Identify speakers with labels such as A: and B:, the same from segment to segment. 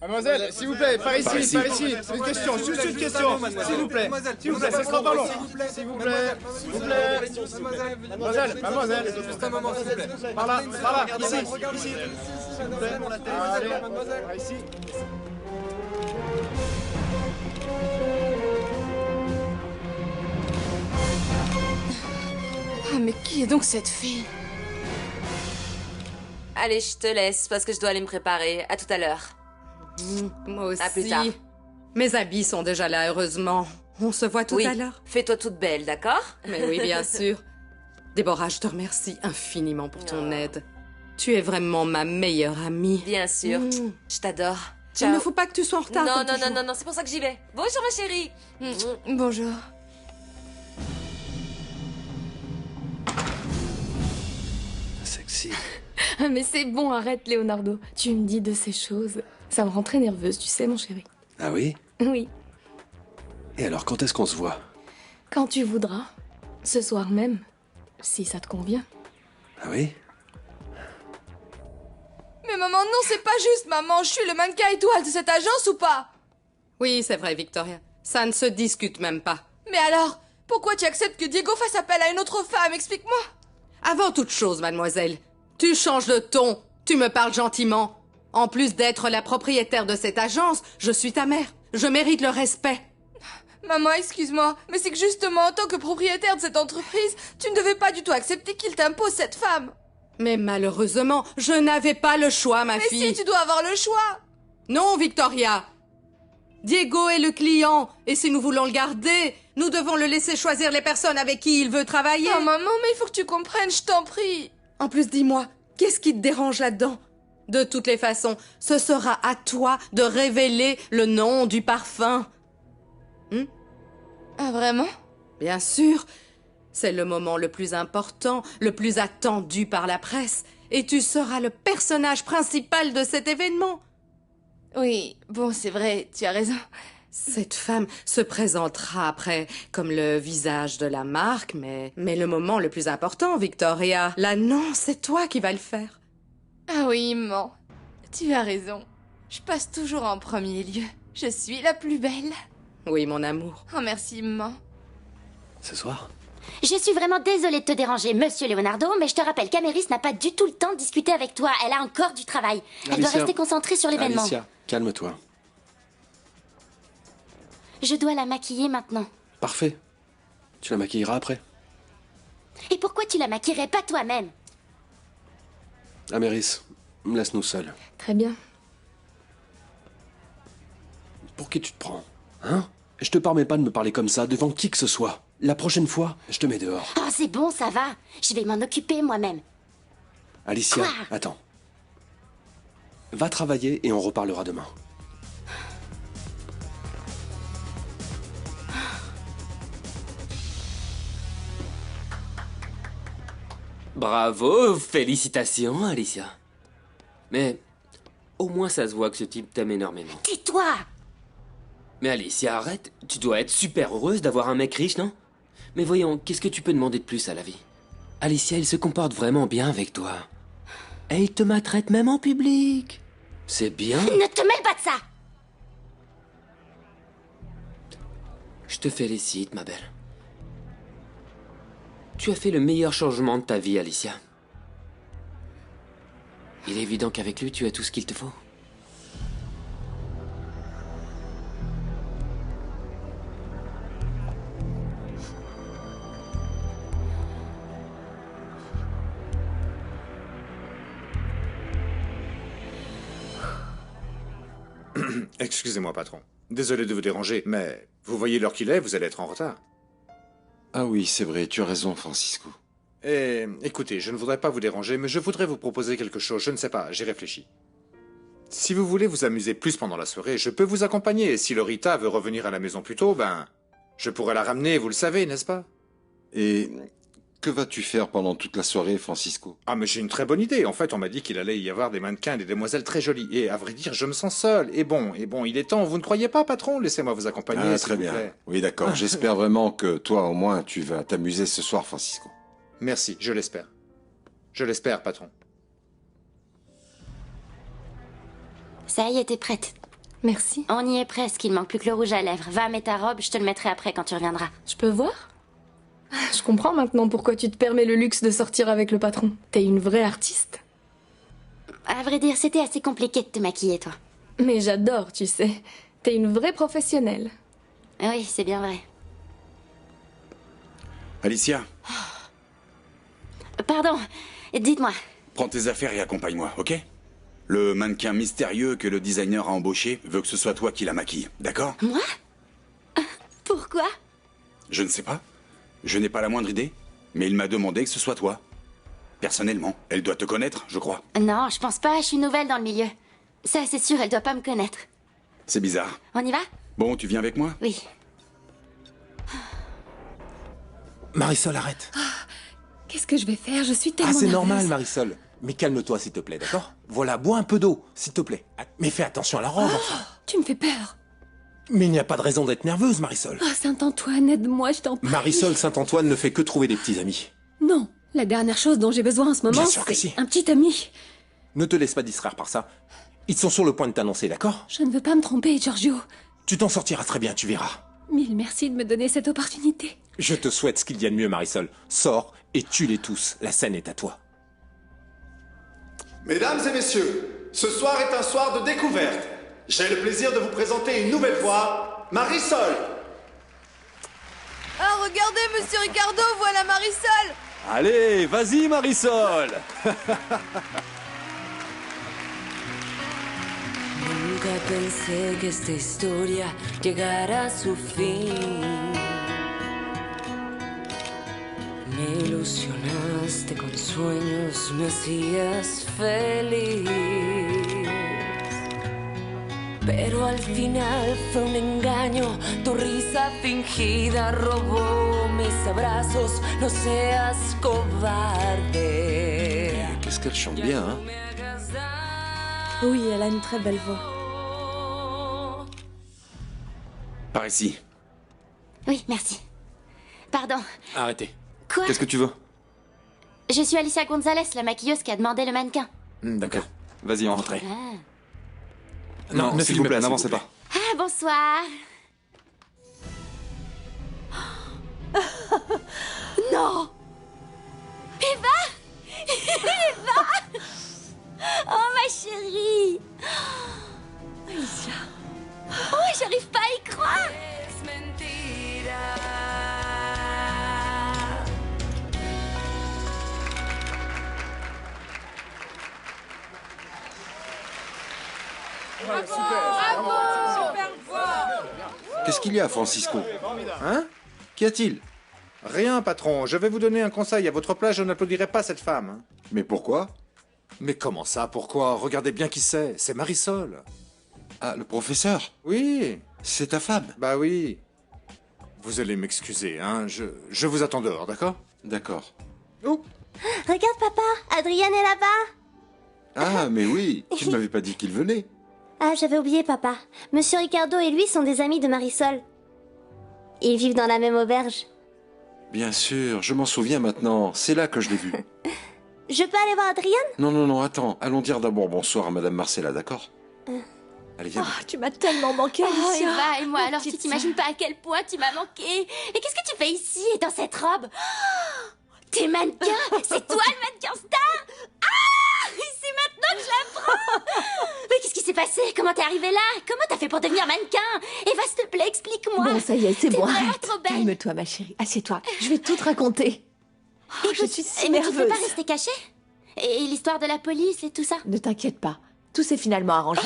A: Mademoiselle, s'il vous plaît, par ici, par ici. Une question, juste une question, s'il vous plaît. S'il vous plaît, ça sera pas long. S'il vous plaît, s'il vous plaît. Mademoiselle, mademoiselle. Juste un moment, s'il vous plaît. Par là, ici, ici. S'il vous plaît. Allez, par ici.
B: Ah, mais qui est donc cette fille?
C: Allez, je te laisse parce que je dois aller me préparer. À tout à l'heure.
D: Moi aussi.
C: À plus tard.
D: Mes habits sont déjà là, heureusement. On se voit tout à l'heure.
C: Fais-toi toute belle, d'accord?
D: Mais oui, bien sûr. Déborah, je te remercie infiniment pour ton aide. Tu es vraiment ma meilleure amie.
C: Bien sûr. Je t'adore. Ciao.
D: Il ne faut pas que tu sois en retard.
C: Non, c'est pour ça que j'y vais. Bonjour, ma chérie.
B: Bonjour.
E: Sexy.
B: Ah, mais c'est bon, arrête, Leonardo. Tu me dis de ces choses. Ça me rend très nerveuse, tu sais, mon chéri.
E: Ah oui?
B: Oui.
E: Et alors, quand est-ce qu'on se voit?
B: Quand tu voudras. Ce soir même. Si ça te convient.
E: Ah oui?
B: Mais maman, non, c'est pas juste, maman. Je suis le mannequin étoile de cette agence ou pas?
D: Oui, c'est vrai, Victoria. Ça ne se discute même pas.
B: Mais alors, pourquoi tu acceptes que Diego fasse appel à une autre femme? Explique-moi.
D: Avant toute chose, mademoiselle, tu changes de ton. Tu me parles gentiment. En plus d'être la propriétaire de cette agence, je suis ta mère. Je mérite le respect.
B: Maman, excuse-moi, mais c'est que justement, en tant que propriétaire de cette entreprise, tu ne devais pas du tout accepter qu'il t'impose cette femme.
D: Mais malheureusement, je n'avais pas le choix, ma fille.
B: Mais si, tu dois avoir le choix.
D: Non, Victoria. Diego est le client, et si nous voulons le garder, nous devons le laisser choisir les personnes avec qui il veut travailler.
B: Non, maman, mais il faut que tu comprennes, je t'en prie.
D: En plus, dis-moi, qu'est-ce qui te dérange là-dedans? De toutes les façons, ce sera à toi de révéler le nom du parfum.
B: Ah, vraiment?
D: Bien sûr. C'est le moment le plus important, le plus attendu par la presse. Et tu seras le personnage principal de cet événement.
B: Oui, bon, c'est vrai, tu as raison.
D: Cette femme se présentera après comme le visage de la marque, mais le moment le plus important, Victoria, là non, c'est toi qui vas le faire.
B: Ah oui, maman, tu as raison. Je passe toujours en premier lieu. Je suis la plus belle.
D: Oui, mon amour.
B: Oh, merci, maman.
E: Ce soir?
F: Je suis vraiment désolée de te déranger, monsieur Leonardo, mais je te rappelle qu'Améris n'a pas du tout le temps de discuter avec toi. Elle a encore du travail. Elle doit rester concentrée sur l'événement.
E: Alicia, calme-toi.
F: Je dois la maquiller maintenant.
E: Parfait. Tu la maquilleras après.
F: Et pourquoi tu la maquillerais pas toi-même?
E: Améris, laisse-nous seuls.
B: Très bien.
E: Pour qui tu te prends? Hein? Je te permets pas de me parler comme ça devant qui que ce soit. La prochaine fois, je te mets dehors.
F: Oh, c'est bon, ça va. Je vais m'en occuper moi-même.
E: Alicia,
F: Quoi?
E: attends. Va travailler et on reparlera demain.
G: Bravo, félicitations, Alicia. Mais au moins ça se voit que ce type t'aime énormément.
F: Tais-toi!
G: Mais Alicia, arrête. Tu dois être super heureuse d'avoir un mec riche, non? Mais voyons, qu'est-ce que tu peux demander de plus à la vie? Alicia, il se comporte vraiment bien avec toi. Et il te maltraite même en public. C'est bien.
F: Ne te mêle pas de ça!
G: Je te félicite, ma belle. Tu as fait le meilleur changement de ta vie, Alicia. Il est évident qu'avec lui, tu as tout ce qu'il te faut.
H: Excusez-moi, patron. Désolé de vous déranger, mais vous voyez l'heure qu'il est, vous allez être en retard.
I: Ah oui, c'est vrai, tu as raison, Francisco.
H: Et écoutez, je ne voudrais pas vous déranger, mais je voudrais vous proposer quelque chose. Je ne sais pas, j'y réfléchis. Si vous voulez vous amuser plus pendant la soirée, je peux vous accompagner. Et si Lorita veut revenir à la maison plus tôt, ben, je pourrais la ramener, vous le savez, n'est-ce pas?
I: Et que vas-tu faire pendant toute la soirée, Francisco?
H: Ah, mais j'ai une très bonne idée. En fait, on m'a dit qu'il allait y avoir des mannequins et des demoiselles très jolies. Et à vrai dire, je me sens seul. Et bon, il est temps. Vous ne croyez pas, patron? Laissez-moi vous accompagner,
I: Ah,
H: s'il
I: très
H: vous
I: bien.
H: plaît.
I: Oui, d'accord. J'espère vraiment que toi, au moins, tu vas t'amuser ce soir, Francisco.
H: Merci, je l'espère. Je l'espère, patron.
F: Ça y est, t'es prête.
J: Merci.
F: On y est presque, il manque plus que le rouge à lèvres. Va, mets ta robe, je te le mettrai après quand tu reviendras.
J: Je peux voir? Je comprends maintenant pourquoi tu te permets le luxe de sortir avec le patron. T'es une vraie artiste.
F: À vrai dire, c'était assez compliqué de te maquiller, toi.
J: Mais j'adore, tu sais. T'es une vraie professionnelle.
F: Oui, c'est bien vrai.
K: Alicia,
F: Pardon, dites-moi.
K: prends tes affaires et accompagne-moi, ok? Le mannequin mystérieux que le designer a embauché veut que ce soit toi qui la maquille, d'accord?
F: Moi? Pourquoi?
K: Je ne sais pas. Je n'ai pas la moindre idée. Mais il m'a demandé que ce soit toi. Personnellement, elle doit te connaître, je crois.
F: Non, je pense pas, je suis nouvelle dans le milieu. Ça, c'est sûr, elle doit pas me connaître.
K: C'est bizarre.
F: On y va?
K: Bon, tu viens avec moi?
F: Oui.
L: Marisol, arrête.
J: Qu'est-ce que je vais faire? Je suis tellement
L: Ah, c'est
J: nerveuse.
L: normal, Marisol. Mais calme-toi, s'il te plaît, d'accord? Voilà, bois un peu d'eau, s'il te plaît. Mais fais attention à la robe, enfin.
J: Tu me fais peur.
L: Mais il n'y a pas de raison d'être nerveuse, Marisol.
J: Oh, Saint-Antoine, aide-moi, je t'en prie.
L: Marisol, Saint-Antoine ne fait que trouver des petits amis.
J: Non, la dernière chose dont j'ai besoin en ce moment,
L: Bien sûr que
J: c'est
L: si.
J: un petit ami.
L: Ne te laisse pas distraire par ça. Ils sont sur le point de t'annoncer, d'accord?
J: Je ne veux pas me tromper, Giorgio.
L: Tu t'en sortiras très bien, tu verras.
J: Mille merci de me donner cette opportunité.
L: Je te souhaite ce qu'il y a de mieux, Marisol. Sors et tue-les tous. La scène est à toi.
M: Mesdames et messieurs, ce soir est un soir de découverte. J'ai le plaisir de vous présenter une nouvelle fois, Marisol.
B: Ah, regardez, monsieur Ricardo, voilà Marisol.
E: Allez, vas-y Marisol.
N: Nunca pensé que esta historia llegara a su fin. Me ilusionaste con sueños, me hacías feliz. Pero al final fue un engaño, tu risa fingida robó mis abrazos, no seas cobarde.
E: Qu'est-ce qu'elle chante bien, hein?
J: Oui, elle a une très belle voix.
K: Par ici.
F: Oui, merci. Pardon.
L: Arrêtez.
F: Quoi?
E: Qu'est-ce que tu veux?
F: Je suis Alicia Gonzalez, la maquilleuse qui a demandé le mannequin.
L: D'accord.
E: Vas-y, entrez.
F: Ah,
E: Non, s'il vous plaît, n'avancez pas.
F: Ah, bonsoir. Non. Eva. Eva. Oh, ma chérie. Alicia. Oh, j'arrive pas à y croire.
I: Qu'est-ce qu'il y a, Francisco?
H: Hein?
I: Qu'y a-t-il?
H: Rien, patron. Je vais vous donner un conseil. À votre place, je n'applaudirai pas cette femme. hein.
I: Mais pourquoi?
H: Mais comment ça, pourquoi? Regardez bien qui c'est. C'est Marisol.
I: Ah, le professeur?
H: Oui.
I: C'est ta femme?
H: Bah oui. Vous allez m'excuser, hein. Je vous attends dehors, d'accord?
I: D'accord.
O: Regarde, papa, Adrien est là-bas.
I: Ah, mais oui, tu ne m'avais pas dit qu'il venait.
O: Ah, j'avais oublié, papa. Monsieur Ricardo et lui sont des amis de Marisol. Ils vivent dans la même auberge.
I: Bien sûr, je m'en souviens maintenant. C'est là que je l'ai vu.
O: Je peux aller voir Adrien?
I: Non, attends. Allons dire d'abord bonsoir à Madame Marcella, d'accord? Allez, viens.
J: Tu m'as tellement manqué,
F: Oh,
J: Alicia.
F: Eva, et moi, alors tu
J: petite
F: t'imagines pas à quel point tu m'as manqué. Et qu'est-ce que tu fais ici, dans cette robe? Oh, t'es mannequin. C'est toi le mannequin star. Ah, c'est maintenant que je l'apprends. Mais qu'est-ce qui s'est passé? Comment t'es arrivée là? Comment t'as fait pour devenir mannequin? Eva, s'il te plaît, explique-moi.
J: Bon, ça y est, c'est
F: T'es
J: bon,
F: vraiment
J: arrête.
F: trop belle.
J: Calme-toi, ma chérie. Assieds-toi. Je vais tout te raconter. Oh, je suis si
F: mais tu peux
J: nerveuse.
F: pas rester cachée? Et l'histoire de la police et tout ça?
J: Ne t'inquiète pas. Tout s'est finalement arrangé.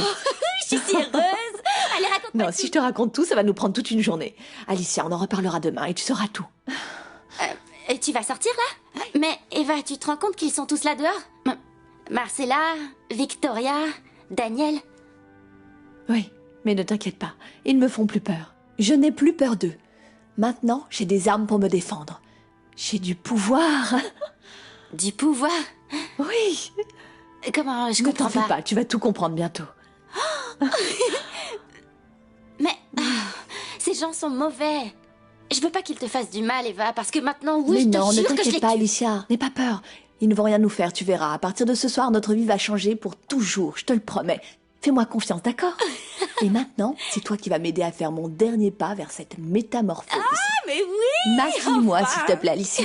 F: Je suis si heureuse. Allez, raconte-moi
J: Non, si je te raconte tout, ça va nous prendre toute une journée. Alicia, on en reparlera demain et tu sauras tout.
F: Et tu vas sortir là? Mais Eva, tu te rends compte qu'ils sont tous là dehors? Marcella, Victoria, Daniel.
J: Oui, mais ne t'inquiète pas. Ils ne me font plus peur. Je n'ai plus peur d'eux. Maintenant, j'ai des armes pour me défendre. J'ai du pouvoir.
F: Du pouvoir?
J: Oui.
F: Comment? Je
J: Ne
F: comprends
J: t'en fais pas, tu vas tout comprendre bientôt.
F: Mais ces gens sont mauvais. Je veux pas qu'ils te fassent du mal, Eva, parce que maintenant, oui,
J: Mais
F: je te
J: non, ne
F: jure que je
J: t'inquiète
F: les
J: pas,
F: tue.
J: Alicia. N'aie pas peur. Ils ne vont rien nous faire, tu verras. À partir de ce soir, notre vie va changer pour toujours. Je te le promets. Fais-moi confiance, d'accord? Et maintenant, c'est toi qui vas m'aider à faire mon dernier pas vers cette métamorphose.
F: Ah, mais oui!
J: Maquille-moi,
F: enfin.
J: s'il te plaît, Alicia.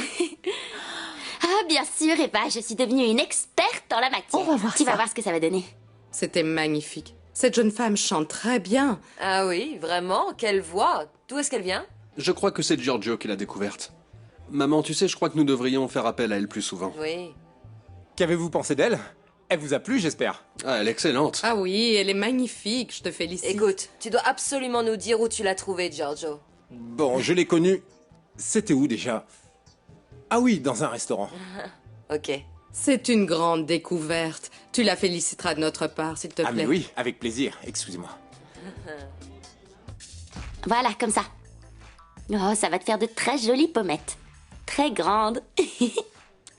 F: Ah, bien sûr, Eva, je suis devenue une experte en la matière.
J: On va voir
F: Tu
J: ça.
F: vas voir ce que ça va donner.
D: C'était magnifique. Cette jeune femme chante très bien.
C: Ah oui, vraiment? Quelle voix? D'où est-ce qu'elle vient?
E: Je crois que c'est Giorgio qui l'a découverte. Maman, tu sais, je crois que nous devrions faire appel à elle plus souvent.
C: Oui.
L: Qu'avez-vous pensé d'elle? Elle vous a plu, j'espère?
E: Ah, elle est excellente.
D: Ah oui, elle est magnifique, je te félicite.
C: Écoute, tu dois absolument nous dire où tu l'as trouvée, Giorgio.
L: Bon, je l'ai connue. C'était où déjà? Ah oui, dans un restaurant.
C: Ok.
D: C'est une grande découverte. Tu la féliciteras de notre part, s'il te plaît.
L: Ah mais oui, avec plaisir, excusez-moi.
F: Voilà, comme ça. Oh, ça va te faire de très jolies pommettes. Très grandes.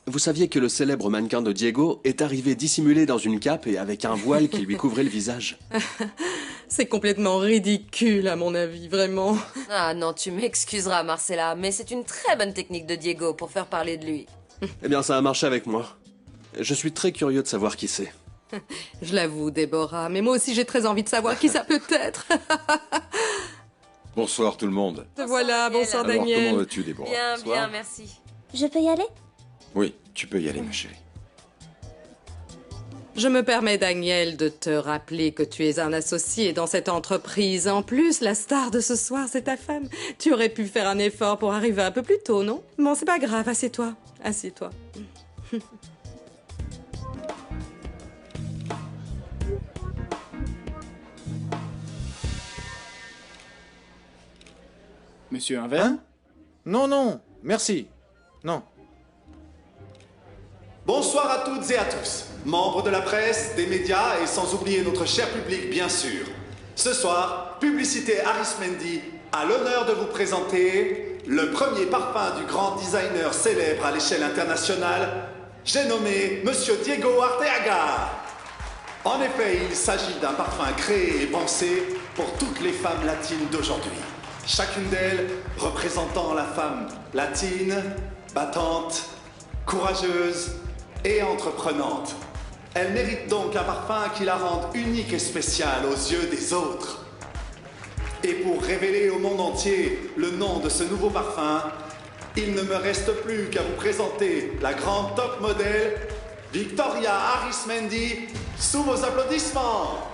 E: Vous saviez que le célèbre mannequin de Diego est arrivé dissimulé dans une cape et avec un voile qui lui couvrait le visage?
D: C'est complètement ridicule, à mon avis, vraiment.
C: Ah non, tu m'excuseras, Marcella, mais c'est une très bonne technique de Diego pour faire parler de lui.
E: Eh bien, ça a marché avec moi. Je suis très curieux de savoir qui c'est.
D: Je l'avoue, Déborah, mais moi aussi j'ai très envie de savoir qui ça peut être.
I: Bonsoir tout le monde.
D: Voilà, bonsoir
I: Alors,
D: Daniel.
I: comment vas-tu, Déborah?
C: Bien, bien, merci.
O: Je peux y aller?
I: Oui, tu peux y aller, ma chérie.
D: Je me permets, Daniel, de te rappeler que tu es un associé dans cette entreprise. En plus, la star de ce soir, c'est ta femme. Tu aurais pu faire un effort pour arriver un peu plus tôt, non? Bon, c'est pas grave, assieds-toi. Assieds-toi.
A: Monsieur, un verre?
H: Hein? Non, non, merci. Non.
M: Bonsoir à toutes et à tous, membres de la presse, des médias et sans oublier notre cher public bien sûr. Ce soir, Publicité Arismendi a l'honneur de vous présenter le premier parfum du grand designer célèbre à l'échelle internationale, j'ai nommé Monsieur Diego Arteaga. En effet, il s'agit d'un parfum créé et pensé pour toutes les femmes latines d'aujourd'hui. Chacune d'elles représentant la femme latine, battante, courageuse et entreprenante. Elle mérite donc un parfum qui la rende unique et spéciale aux yeux des autres. Et pour révéler au monde entier le nom de ce nouveau parfum, il ne me reste plus qu'à vous présenter la grande top modèle Victoria Arismendi sous vos applaudissements.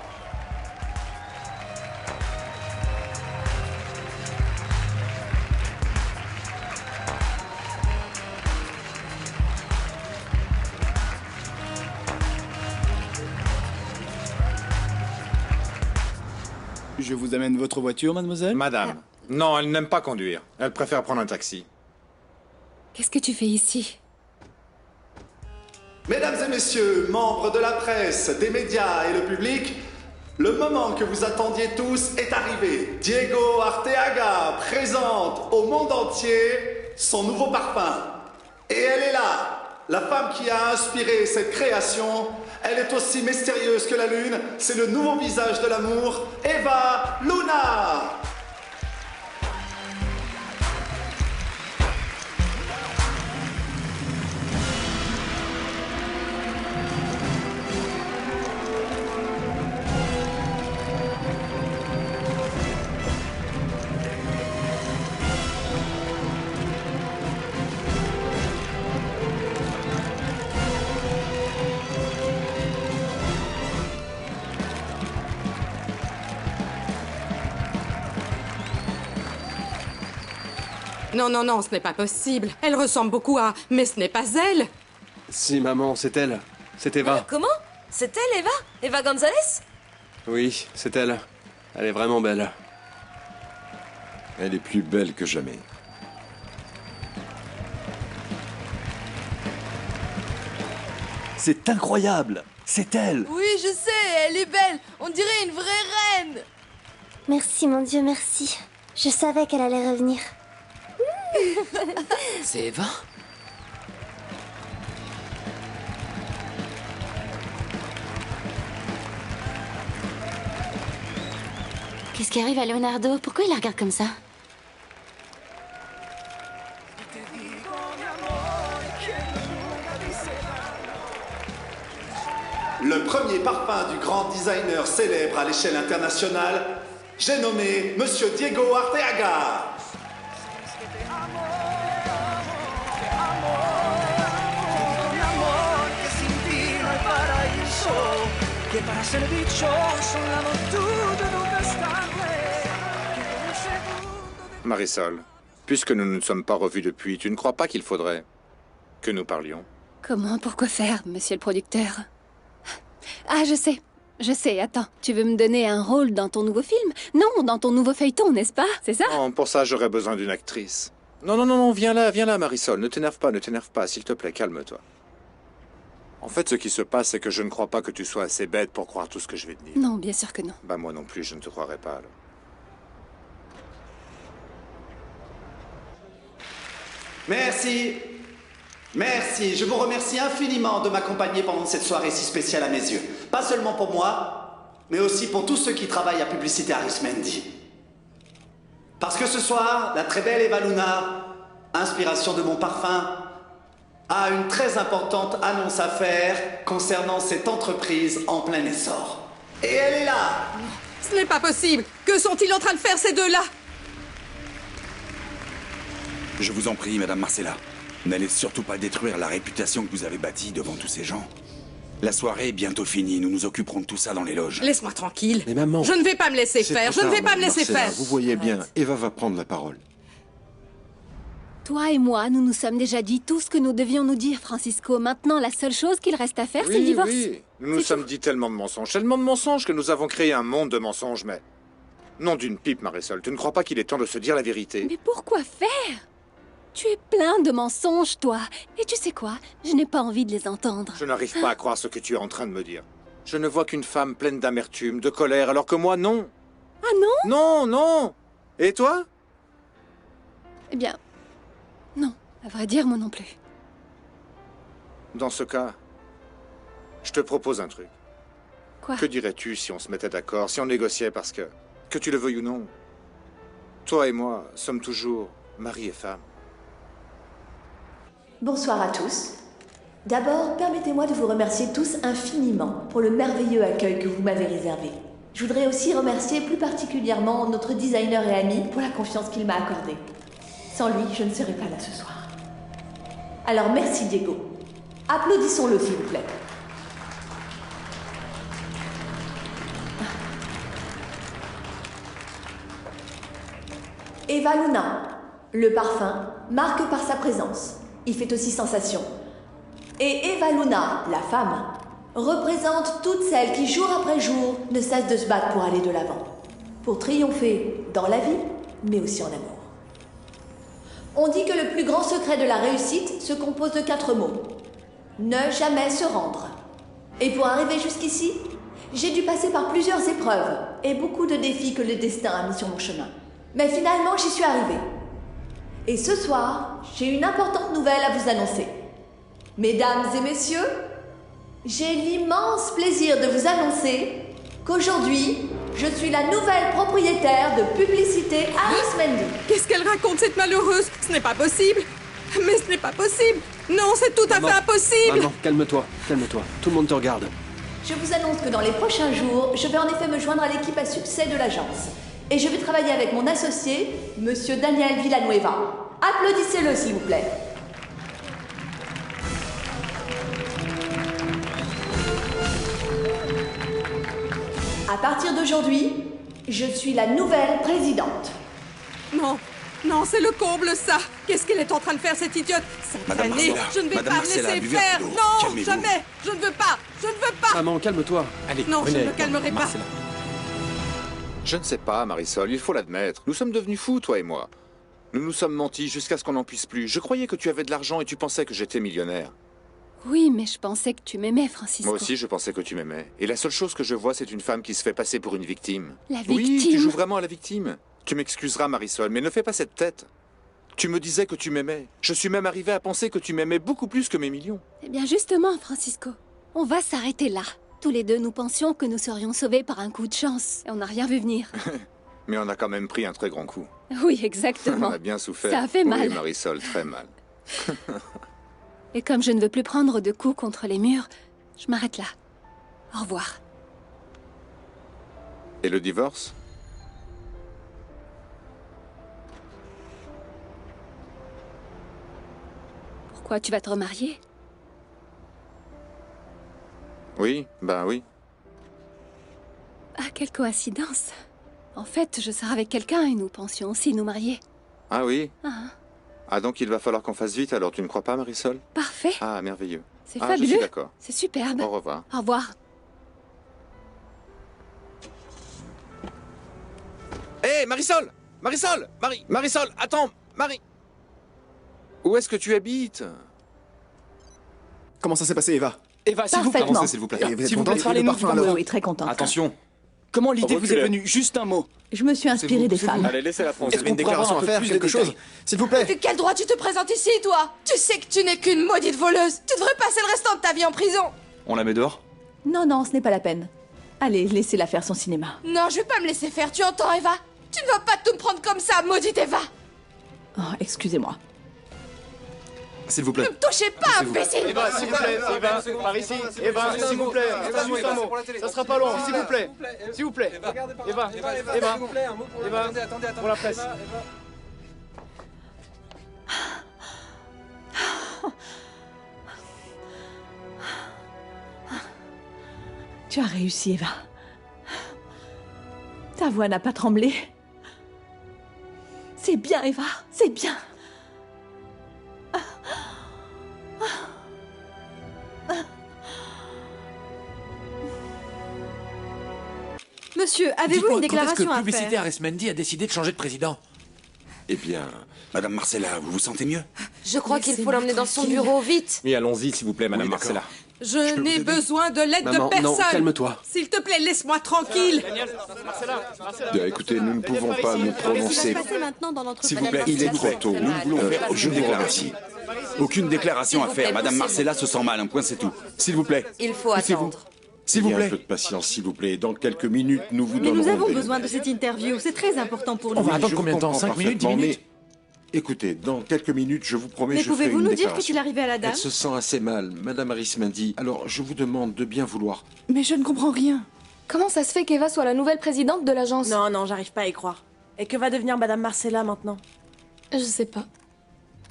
A: Je vous amène votre voiture, mademoiselle?
H: Madame, non, elle n'aime pas conduire. Elle préfère prendre un taxi.
P: Qu'est-ce que tu fais ici?
M: Mesdames et messieurs, membres de la presse, des médias et le public, le moment que vous attendiez tous est arrivé. Diego Arteaga présente au monde entier son nouveau parfum. Et elle est là, la femme qui a inspiré cette création. Elle est aussi mystérieuse que la lune. C'est le nouveau visage de l'amour, Eva Luna.
D: Non, non, non, ce n'est pas possible. Elle ressemble beaucoup à... Mais ce n'est pas elle.
E: Si, maman, c'est elle. C'est Eva.
C: Comment? C'est elle, Eva? Eva Gonzalez?
E: Oui, c'est elle. Elle est vraiment belle.
I: Elle est plus belle que jamais.
L: C'est incroyable! C'est elle!
B: Oui, je sais, elle est belle. On dirait une vraie reine.
O: Merci, mon Dieu, merci. Je savais qu'elle allait revenir.
G: C'est Eva?
F: Qu'est-ce qui arrive à Leonardo? Pourquoi il la regarde comme ça?
M: le premier parfum du grand designer célèbre à l'échelle internationale, j'ai nommé Monsieur Diego Arteaga.
H: Marisol, puisque nous ne nous sommes pas revus depuis, tu ne crois pas qu'il faudrait que nous parlions?
P: Comment? Pourquoi faire, monsieur le producteur? Ah, je sais, attends. Tu veux me donner un rôle dans ton nouveau film? Non, dans ton nouveau feuilleton, n'est-ce pas? C'est ça?
H: Non, pour ça, j'aurais besoin d'une actrice. Non, viens là, Marisol. Ne t'énerve pas, s'il te plaît, calme-toi. En fait, ce qui se passe, c'est que je ne crois pas que tu sois assez bête pour croire tout ce que je vais te dire.
P: Non, bien sûr que non.
H: Bah, moi non plus, je ne te croirais pas, alors.
M: Merci. Merci. Je vous remercie infiniment de m'accompagner pendant cette soirée si spéciale à mes yeux. Pas seulement pour moi, mais aussi pour tous ceux qui travaillent à Publicité Arismendi. Parce que ce soir, la très belle Eva Luna, inspiration de mon parfum, a une très importante annonce à faire concernant cette entreprise en plein essor. Et elle est là!
D: Ce n'est pas possible! Que sont-ils en train de faire, ces deux-là?
K: Je vous en prie, Madame Marcella. N'allez surtout pas détruire la réputation que vous avez bâtie devant tous ces gens. La soirée est bientôt finie, nous nous occuperons de tout ça dans les loges.
D: Laisse-moi tranquille.
E: Mais maman...
D: Je ne vais pas me laisser faire, je ne vais pas me laisser
I: Marcella,
D: faire.
I: Vous voyez bien, Eva va prendre la parole.
P: Toi et moi, nous nous sommes déjà dit tout ce que nous devions nous dire, Francisco. Maintenant, la seule chose qu'il reste à faire, c'est le divorce.
H: Oui, nous nous sommes dit tellement de mensonges que nous avons créé un monde de mensonges, mais... Non d'une pipe, Marisol, tu ne crois pas qu'il est temps de se dire la vérité?
P: Mais pourquoi faire? Tu es plein de mensonges, toi. Et tu sais quoi? Je n'ai pas envie de les entendre.
H: Je n'arrive pas à croire ce que tu es en train de me dire. Je ne vois qu'une femme pleine d'amertume, de colère, alors que moi, non.
P: Ah non?
H: Non. Et toi?
P: Eh bien, non. À vrai dire, moi non plus.
H: Dans ce cas, je te propose un truc.
P: Quoi?
H: Que dirais-tu si on se mettait d'accord, si on négociait parce que tu le veuilles ou non, toi et moi sommes toujours mari et femme.
J: Bonsoir à tous. D'abord, permettez-moi de vous remercier tous infiniment pour le merveilleux accueil que vous m'avez réservé. Je voudrais aussi remercier plus particulièrement notre designer et ami pour la confiance qu'il m'a accordée. Sans lui, je ne serais pas là ce soir. Alors merci Diego. Applaudissons-le s'il vous plaît. Eva Luna, le parfum, marque par sa présence. Il fait aussi sensation. Et Eva Luna, la femme, représente toutes celles qui, jour après jour, ne cessent de se battre pour aller de l'avant. Pour triompher dans la vie, mais aussi en amour. On dit que le plus grand secret de la réussite se compose de 4 mots. Ne jamais se rendre. Et pour arriver jusqu'ici, j'ai dû passer par plusieurs épreuves et beaucoup de défis que le destin a mis sur mon chemin. Mais finalement, j'y suis arrivée. Et ce soir, j'ai une importante nouvelle à vous annoncer. Mesdames et messieurs, j'ai l'immense plaisir de vous annoncer qu'aujourd'hui, je suis la nouvelle propriétaire de Publicité Arismendi.
D: Qu'est-ce qu'elle raconte, cette malheureuse? Ce n'est pas possible. Mais ce n'est pas possible. Non, c'est tout à fait impossible.
E: Maman, calme-toi. Tout le monde te regarde.
J: Je vous annonce que dans les prochains jours, je vais en effet me joindre à l'équipe à succès de l'agence. Et je vais travailler avec mon associé, Monsieur Daniel Villanueva. Applaudissez-le, s'il vous plaît. À partir d'aujourd'hui, je suis la nouvelle présidente.
D: Non, c'est le comble, ça. Qu'est-ce qu'elle est en train de faire, cette idiote?
K: Madame
D: Année,
K: Marcella,
D: je ne vais
K: Madame
D: pas me
K: Marcella,
D: laisser
K: buvez un
D: faire.
K: peu d'eau.
D: Non,
K: Calmez-vous.
D: jamais. Je ne veux pas. Je ne veux pas.
E: Maman, calme-toi.
L: Allez,
D: Non, je
L: venez
D: ne me
L: avec moi,
D: calmerai pas.
L: Marcella.
H: Je ne sais pas, Marisol, il faut l'admettre. Nous sommes devenus fous, toi et moi. Nous nous sommes mentis jusqu'à ce qu'on n'en puisse plus. Je croyais que tu avais de l'argent et tu pensais que j'étais millionnaire.
P: Oui, mais je pensais que tu m'aimais, Francisco.
H: Moi aussi, je pensais que tu m'aimais. Et la seule chose que je vois, c'est une femme qui se fait passer pour une victime.
P: La
H: Oui,
P: victime?
H: tu joues vraiment à la victime. Tu m'excuseras, Marisol, mais ne fais pas cette tête. Tu me disais que tu m'aimais. Je suis même arrivé à penser que tu m'aimais beaucoup plus que mes millions.
P: Eh bien, justement, Francisco, on va s'arrêter là. Tous les deux, nous pensions que nous serions sauvés par un coup de chance. Et on n'a rien vu venir.
H: Mais on a quand même pris un très grand coup.
P: Oui, exactement.
H: On a bien souffert.
P: Ça a fait mal.
H: Oui, Marisol, très mal.
P: Et comme je ne veux plus prendre de coups contre les murs, je m'arrête là. Au revoir.
K: Et le divorce?
P: Pourquoi tu vas te remarier?
K: Oui, ben oui.
P: Ah, quelle coïncidence. En fait, je sors avec quelqu'un et nous pensions aussi nous marier.
K: Ah oui?
P: Ah,
K: Ah, donc il va falloir qu'on fasse vite, alors tu ne crois pas, Marisol?
P: parfait.
K: Ah, merveilleux.
P: C'est
K: Ah, je
P: fabuleux.
K: suis d'accord.
P: C'est superbe.
K: Au revoir.
P: Au revoir.
E: Hé, Marisol! Marisol! Marisol, attends! Où est-ce que tu habites?
A: Comment ça s'est passé, Eva?
E: Eva, s'il vous plaît,
Q: Parfaitement.
E: avancez, s'il vous plaît.
A: Et vous êtes
E: S'il vous plaît,
A: contente?
E: parlez-nous
A: Le
E: du
A: parfum,
E: parfum.
A: alors?
Q: Oui, très contente.
E: Attention. Comment l'idée vous est
A: Reculez.
E: venue? Juste un mot.
Q: Je me suis inspirée des femmes.
H: Allez, laissez-la
A: Vous
H: prendre.
A: avez une déclaration à faire, quelque chose? S'il vous plaît.
B: De quel droit tu te présentes ici, toi? Tu sais que tu n'es qu'une maudite voleuse. Tu devrais passer le restant de ta vie en prison.
L: On la met dehors?
Q: Non, non, ce n'est pas la peine. Allez, laissez-la faire son cinéma.
B: Non, je vais pas me laisser faire, tu entends, Eva? Tu ne vas pas tout me prendre comme ça, maudite Eva.
Q: Oh, excusez-moi.
L: S'il vous plaît.
B: Ne me touchez pas, imbécile.
A: Eva, s'il vous plaît, Eva, par ici. Eva, s'il vous plaît, juste un mot. Ça sera pas long, s'il vous plaît. S'il vous plaît. Eva, Eva, pour la presse.
Q: Tu as réussi, Eva. Ta voix n'a pas tremblé. C'est bien, Eva, c'est bien.
R: Monsieur, avez-vous une déclaration à
L: Publicité
R: faire?
L: Arismendi a décidé de changer de président?
K: Eh bien, Madame Marcella, vous vous sentez mieux?
C: Je crois qu'il faut l'emmener dans son bureau, vite.
L: Oui, allons-y, s'il vous plaît, Madame
K: Oui, d'accord.
L: Marcella.
D: Je n'ai besoin de l'aide
E: Maman,
D: de personne.
E: non, calme-toi.
D: S'il te plaît, laisse-moi tranquille.
K: Bien, écoutez, nous ne pouvons pas nous prononcer.
R: Passer maintenant dans l'entreprise.
K: S'il vous plaît, il est trop tôt. Nous ne voulons faire aucune déclaration. Aucune déclaration à faire. Madame Marcella se sent mal, un point c'est tout. S'il vous plaît.
C: Il faut
K: Poussez-vous.
C: attendre.
K: S'il vous
I: Il y a un
K: plaît.
I: peu de patience, s'il vous plaît. Dans quelques minutes, nous vous
R: Mais
I: donnerons
R: nous avons
I: des
R: besoin de cette interview, c'est très important pour nous.
L: On va attendre
I: je
L: combien de temps?
I: comprends
L: 5 minutes, 10
I: parfaitement,
L: minutes?
I: mais écoutez, dans quelques minutes, je vous promets,
R: Mais
I: je ferai
R: pouvez-vous
I: une
R: nous dire
I: déclaration.
R: qu'est-il arrivé à la dame?
I: Elle se sent assez mal, Madame Arismendi. Alors, je vous demande de bien vouloir.
Q: Mais je ne comprends rien.
S: Comment ça se fait qu'Eva soit la nouvelle présidente de l'agence?
R: Non, non, j'arrive pas à y croire. Et que va devenir Madame Marcella maintenant?
S: Je sais pas.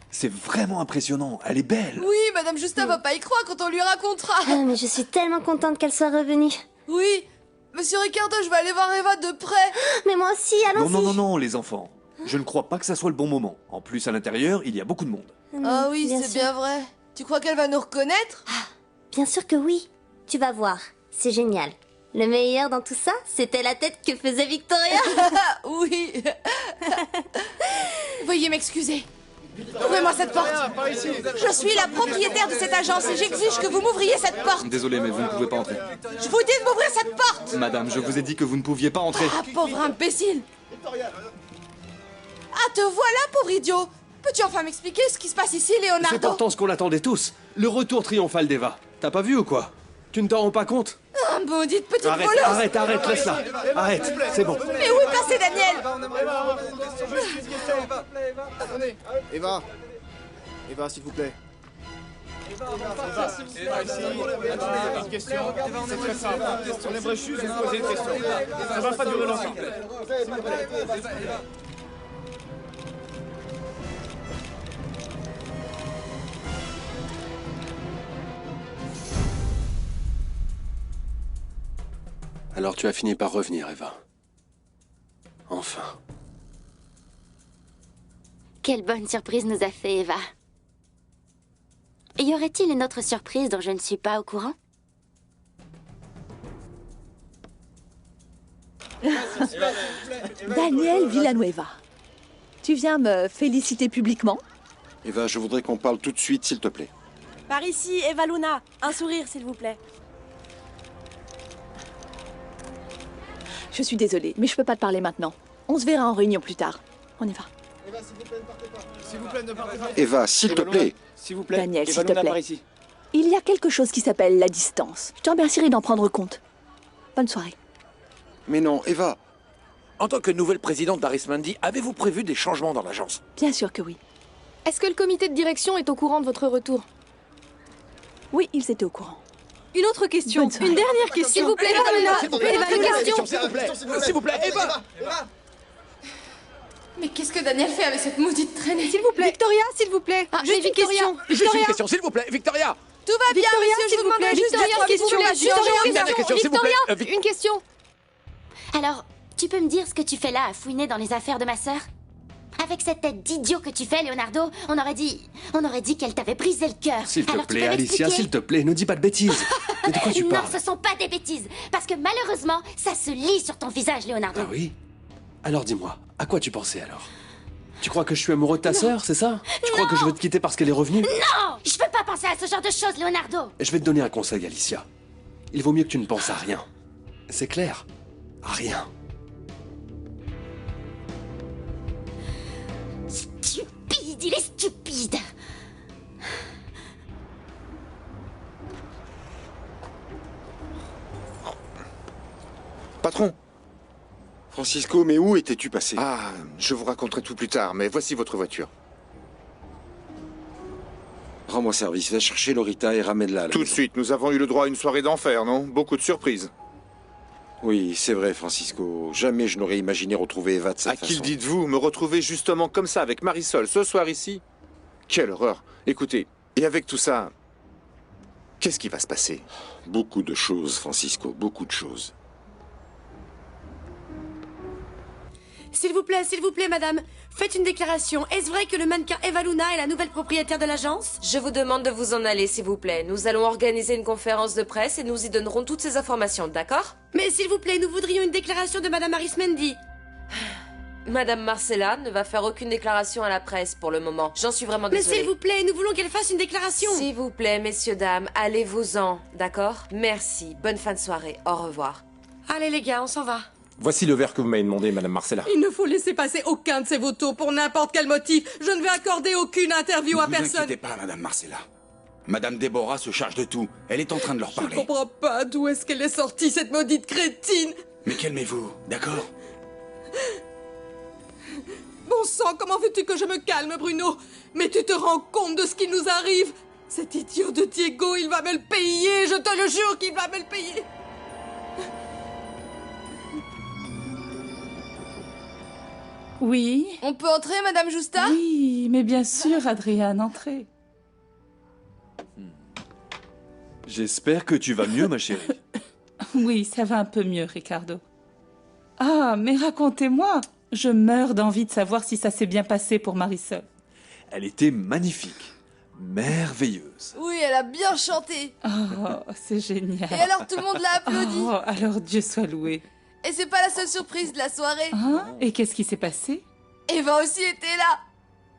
L: C'est vraiment impressionnant. Elle est belle.
B: Oui, Madame Justin va pas y croire quand on lui racontera.
O: Ah, mais je suis tellement contente qu'elle soit revenue.
B: Oui, Monsieur Ricardo, je vais aller voir Eva de près.
O: Mais moi aussi,
L: Non,
O: allons-y.
L: non, non, non, les enfants. Je ne crois pas que ça soit le bon moment. En plus, à l'intérieur, il y a beaucoup de monde.
B: Ah oui, c'est
O: sûr.
B: bien vrai. Tu crois qu'elle va nous reconnaître?
O: Bien sûr que oui. Tu vas voir, c'est génial. Le meilleur dans tout ça, c'était la tête que faisait Victoria.
B: Oui. Veuillez m'excuser. Ouvrez-moi cette porte. Je suis la propriétaire de cette agence et j'exige que vous m'ouvriez cette porte.
L: Désolé, mais vous ne pouvez pas entrer.
B: Je vous dis de m'ouvrir cette porte.
L: Madame, je vous ai dit que vous ne pouviez pas entrer.
B: Ah, pauvre imbécile. Ah, te voilà, pauvre idiot. Peux-tu enfin m'expliquer ce qui se passe ici,
E: C'est
B: Leonardo?
E: pourtant ce qu'on attendait tous. Le retour triomphal d'Eva. T'as pas vu ou quoi? Tu ne t'en rends pas compte?
B: Ah, maudite petite
E: Arrête,
B: voleuse.
E: arrête, laisse-la. Arrête, c'est bon.
B: Mais où est passé Daniel?
A: Eva. Eva, s'il vous plaît. Eva, ici. Attendez, une question. C'est très simple. On aimerait juste vous poser une question. Ça va pas durer longtemps. S'il vous plaît.
E: Alors tu as fini par revenir, Eva. Enfin.
F: Quelle bonne surprise nous a fait Eva. Y aurait-il une autre surprise dont je ne suis pas au courant?
Q: Daniel Villanueva. Tu viens me féliciter publiquement?
I: Eva, je voudrais qu'on parle tout de suite, s'il te plaît.
R: Par ici, Eva Luna. Un sourire, s'il vous plaît.
Q: Je suis désolée, mais je peux pas te parler maintenant. On se verra en réunion plus tard. On y va.
A: Eva, s'il vous plaît, ne partez pas. S'il vous plaît, ne partez pas.
I: Eva, s'il te plaît.
A: S'il vous plaît.
Q: Daniel,
A: Eva
Q: s'il te
A: Luna
Q: plaît.
A: par ici.
Q: Il y a quelque chose qui s'appelle la distance. Je te remercierai d'en prendre compte. Bonne soirée.
I: Mais non, Eva.
L: En tant que nouvelle présidente d'Arismendi, avez-vous prévu des changements dans l'agence?
Q: Bien sûr que oui.
S: Est-ce que le comité de direction est au courant de votre retour?
Q: Oui, ils étaient au courant.
R: une autre question. Une dernière question.
S: S'il vous plaît,
R: Eva,
S: s'il vous plaît,
R: Eva,
S: une
R: Eva,
S: question.
A: S'il vous plaît, Eva.
B: Mais qu'est-ce que Daniel fait avec cette maudite traînée?
R: S'il vous plaît. Victoria, s'il vous plaît.
B: Ah,
R: Juste
B: mais
R: une question.
A: Juste une question, s'il vous plaît, Victoria.
B: Tout va bien,
R: Victoria,
B: monsieur,
R: s'il
B: je vous
R: vous plaît.
B: demande juste
R: Victoria,
B: une
R: question.
A: Une dernière question, s'il vous plaît.
R: Victoria, une question.
F: Alors, tu peux me dire ce que tu fais là à fouiner dans les affaires de ma sœur? Avec cette tête d'idiot que tu fais, Leonardo, on aurait dit qu'elle t'avait brisé le cœur.
E: S'il te
F: Alors, tu
E: plaît,
F: peux
E: Alicia,
F: m'expliquer?
E: s'il te plaît, ne dis pas de bêtises. Mais de quoi tu
F: Non,
E: parles?
F: ce sont pas des bêtises. Parce que malheureusement, ça se lit sur ton visage, Leonardo.
E: Ah oui? Alors dis-moi, à quoi tu pensais alors? Tu crois que je suis amoureux de ta sœur, c'est ça? Tu crois que je veux te quitter parce qu'elle est revenue?
F: Non! Je peux pas penser à ce genre de choses, Leonardo.
E: Je vais te donner un conseil, Alicia. Il vaut mieux que tu ne penses à rien. C'est clair? À rien.
F: Stupide, il est stupide.
H: Patron.
I: Francisco, mais où étais-tu passé?
H: Ah, je vous raconterai tout plus tard, mais voici votre voiture.
I: Rends-moi service, va chercher Lorita et ramène-la. à la
H: Tout de
I: maison.
H: suite, nous avons eu le droit à une soirée d'enfer, non? Beaucoup de surprises.
I: Oui, c'est vrai, Francisco. Jamais je n'aurais imaginé retrouver Eva de cette
H: À
I: façon.
H: qui le dites-vous? Me retrouver justement comme ça avec Marisol ce soir ici? Quelle horreur! Écoutez, et avec tout ça, qu'est-ce qui va se passer?
I: Beaucoup de choses, Francisco, beaucoup de choses.
T: S'il vous plaît, madame, faites une déclaration. Est-ce vrai que le mannequin Eva Luna est la nouvelle propriétaire de l'agence?
C: Je vous demande de vous en aller, s'il vous plaît. Nous allons organiser une conférence de presse et nous y donnerons toutes ces informations, d'accord?
T: Mais s'il vous plaît, nous voudrions une déclaration de madame Arismendi.
C: Madame Marcella ne va faire aucune déclaration à la presse pour le moment. J'en suis vraiment
T: Mais
C: désolée.
T: s'il vous plaît, nous voulons qu'elle fasse une déclaration.
C: S'il vous plaît, messieurs, dames, allez-vous-en, d'accord? Merci. Bonne fin de soirée. Au revoir.
T: Allez les gars, on s'en va.
L: Voici le verre que vous m'avez demandé, Madame Marcella.
D: Il ne faut laisser passer aucun de ces vautours pour n'importe quel motif. Je ne vais accorder aucune interview à
K: Ne vous
D: personne.
K: inquiétez pas, Madame Marcella. Madame Déborah se charge de tout. Elle est en train de leur
D: Je
K: parler.
D: comprends pas d'où est-ce qu'elle est sortie, cette maudite crétine.
K: Mais calmez-vous, d'accord?
D: Bon sang, comment veux-tu que je me calme, Bruno? Mais tu te rends compte de ce qui nous arrive? Cet idiot de Diego, il va me le payer, je te le jure qu'il va me le payer.
U: Oui.
B: On peut entrer, Madame Justa?
U: Oui, mais bien sûr, Adriane, entrez.
E: J'espère que tu vas mieux, ma chérie.
U: Oui, ça va un peu mieux, Ricardo. Ah, mais racontez-moi. Je meurs d'envie de savoir si ça s'est bien passé pour Marisol.
E: Elle était magnifique. Merveilleuse.
B: Oui, elle a bien chanté.
U: Oh, c'est génial.
B: Et alors tout le monde l'a applaudi.
U: Oh, alors Dieu soit loué.
B: Et c'est pas la seule surprise de la soirée.
U: Hein? Et qu'est-ce qui s'est passé?
B: Eva aussi était là.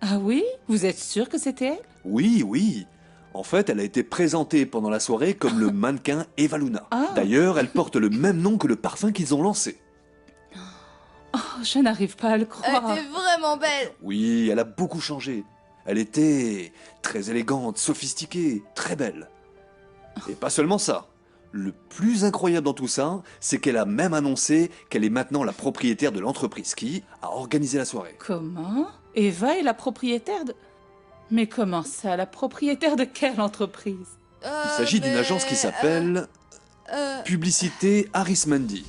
U: Ah oui? Vous êtes sûr que c'était elle?
E: Oui, oui. En fait, elle a été présentée pendant la soirée comme le mannequin Eva Luna.
U: Ah.
E: D'ailleurs, elle porte le même nom que le parfum qu'ils ont lancé.
U: Oh, je n'arrive pas à le croire.
B: Elle était vraiment belle.
E: Oui, elle a beaucoup changé. Elle était très élégante, sophistiquée, très belle. Et pas seulement ça. Le plus incroyable dans tout ça, c'est qu'elle a même annoncé qu'elle est maintenant la propriétaire de l'entreprise qui a organisé la soirée.
U: Comment? Eva est la propriétaire de... Mais comment ça? La propriétaire de quelle entreprise?
E: Il s'agit d'une agence qui s'appelle Publicité Arismendi.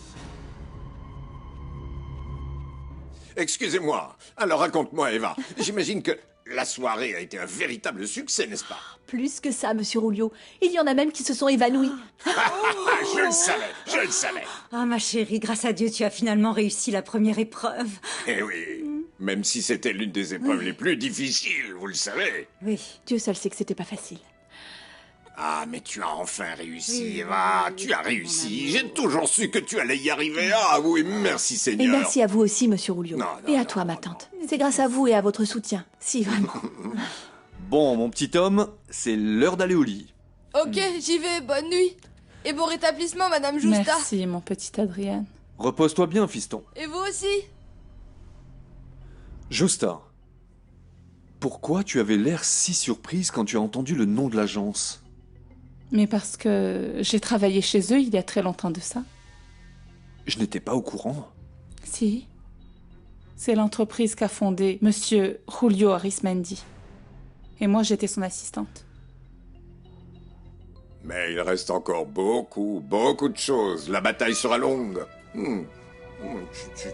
L: Excusez-moi. Alors raconte-moi, Eva. J'imagine que la soirée a été un véritable succès, n'est-ce pas?
Q: Plus que ça, monsieur Rulio. Il y en a même qui se sont évanouis.
L: Je le savais, je le savais.
V: Ah, ma chérie, grâce à Dieu, tu as finalement réussi la première épreuve.
L: Eh oui, même si c'était l'une des épreuves les plus difficiles, vous le savez.
V: Oui.
Q: Dieu seul sait que c'était pas facile.
L: Ah, mais tu as enfin réussi,
V: Oui,
L: Eva.
V: oui,
L: Tu as réussi. J'ai toujours su que tu allais y arriver. Ah oui, merci
Q: Et
L: Seigneur.
Q: merci à vous aussi, monsieur Rulio.
L: Non,
Q: Et à toi, ma tante. C'est grâce à vous et à votre soutien. Si, vraiment.
E: Bon, mon petit homme, c'est l'heure d'aller au lit.
B: Ok, j'y vais, bonne nuit. Et bon rétablissement, Madame Justa.
U: Merci, mon petit Adrien.
E: Repose-toi bien, fiston.
B: Et vous aussi.
E: Justa, pourquoi tu avais l'air si surprise quand tu as entendu le nom de l'agence?
U: Mais parce que j'ai travaillé chez eux il y a très longtemps de ça.
E: Je n'étais pas au courant.
U: Si. C'est l'entreprise qu'a fondée Monsieur Julio Arismendi. Et moi, j'étais son assistante.
G: Mais il reste encore beaucoup de choses. La bataille sera longue.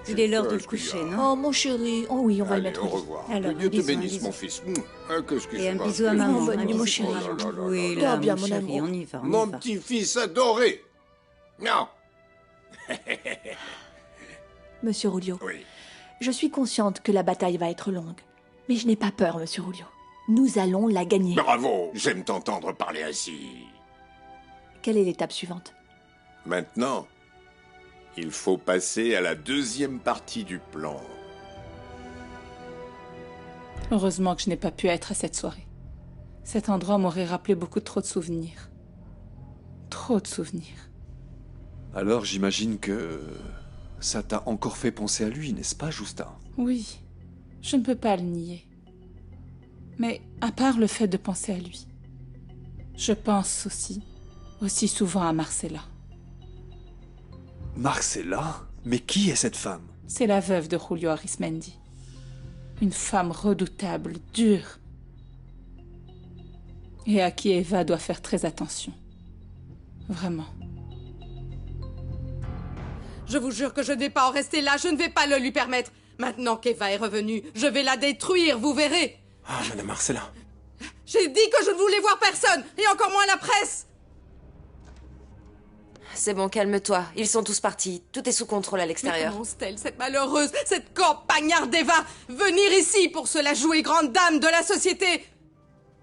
V: Il est l'heure de le coucher, non?
Q: Oh, mon chéri. Oh oui, on va le
G: Allez,
Q: mettre
G: au
Q: au lit.
G: revoir.
V: Alors,
G: Que Dieu
V: un
G: te
V: bisou, un
G: bénisse,
V: bisou.
G: mon fils. Qu'est-ce qui
V: Et
G: se
V: un
G: passe?
V: bisou à maman.
Q: bonne
V: un
Q: nuit, mon
V: bisou
Q: chéri.
V: à maman. Oui,
Q: Dors
V: là,
Q: bien,
V: mon
Q: mon
V: chéri,
Q: amour.
V: on y va, on y
G: Mon
V: va.
G: petit-fils adoré. Non.
Q: Monsieur Rulio,
G: Oui.
Q: je suis consciente que la bataille va être longue. Mais je n'ai pas peur, monsieur Rulio. Nous allons la gagner.
G: Bravo. J'aime t'entendre parler ainsi.
Q: Quelle est l'étape suivante?
G: Maintenant, il faut passer à la deuxième partie du plan.
U: Heureusement que je n'ai pas pu être à cette soirée. Cet endroit m'aurait rappelé beaucoup trop de souvenirs. Trop de souvenirs.
E: Alors j'imagine que ça t'a encore fait penser à lui, n'est-ce pas, Justin?
U: Oui, je ne peux pas le nier. Mais à part le fait de penser à lui, je pense aussi souvent à Marcella.
E: Marcella? Mais qui est cette femme?
U: C'est la veuve de Julio Arismendi. Une femme redoutable, dure. Et à qui Eva doit faire très attention. Vraiment.
D: Je vous jure que je ne vais pas en rester là, je ne vais pas le lui permettre. Maintenant qu'Eva est revenue, je vais la détruire, vous verrez.
L: Ah, Madame Marcella.
D: J'ai dit que je ne voulais voir personne, et encore moins la presse.
C: C'est bon, calme-toi. Ils sont tous partis. Tout est sous contrôle à
D: Mais
C: l'extérieur.
D: comment ose-t-elle, cette malheureuse, cette campagnarde d'Eva, venir ici pour se la jouer grande dame de la société?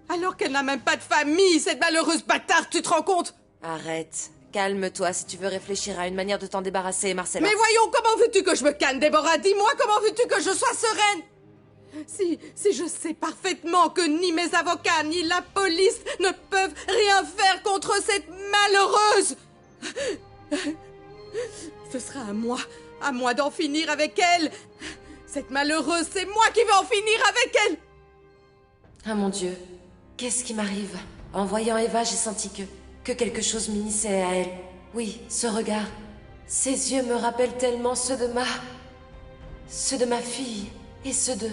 D: Alors qu'elle n'a même pas de famille, cette malheureuse bâtarde, tu te rends compte?
C: Arrête. Calme-toi si tu veux réfléchir à une manière de t'en débarrasser, Marcella.
D: Mais voyons, comment veux-tu que je me calme, Déborah? Dis-moi, comment veux-tu que je sois sereine? Si je sais parfaitement que ni mes avocats, ni la police ne peuvent rien faire contre cette malheureuse, ce sera à moi d'en finir avec elle. Cette malheureuse, c'est moi qui vais en finir avec elle.
C: Ah mon Dieu, qu'est-ce qui m'arrive? En voyant Eva, j'ai senti que quelque chose m'unissait à elle. Oui, ce regard. Ses yeux me rappellent tellement ceux de ma fille et ceux de...